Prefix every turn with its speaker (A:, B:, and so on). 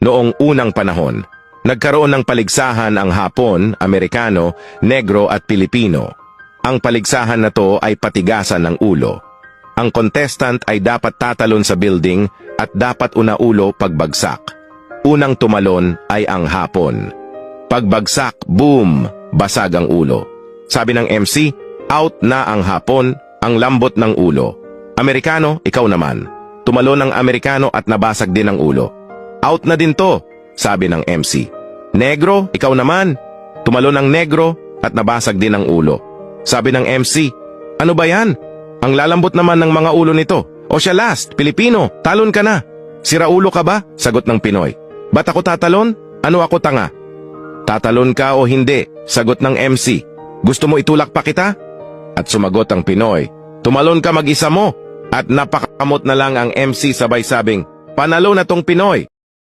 A: Noong unang panahon, nagkaroon ng paligsahan ang Hapon, Amerikano, Negro at Pilipino. Ang paligsahan na to ay patigasan ng ulo. Ang contestant ay dapat tatalon sa building at dapat unaulo pagbagsak. Unang tumalon ay ang Hapon. Pagbagsak, boom, basag ang ulo. Sabi ng MC, out na ang Hapon, ang lambot ng ulo. Amerikano, ikaw naman. Tumalon ang Amerikano at nabasag din ang ulo. Out na din to, sabi ng MC. Negro, ikaw naman. Tumalon ang Negro at nabasag din ang ulo. Sabi ng MC, ano ba yan? Ang lalambot naman ng mga ulo nito. O siya last, Pilipino, talon ka na. Siraulo ka ba? Sagot ng Pinoy. Ba't ako tatalon? Ano ako tanga? Tatalon ka o hindi? Sagot ng MC. Gusto mo itulak pa kita? At sumagot ang Pinoy. Tumalon ka mag-isa mo. At napakamot na lang ang MC sabay sabing, panalo na tong Pinoy.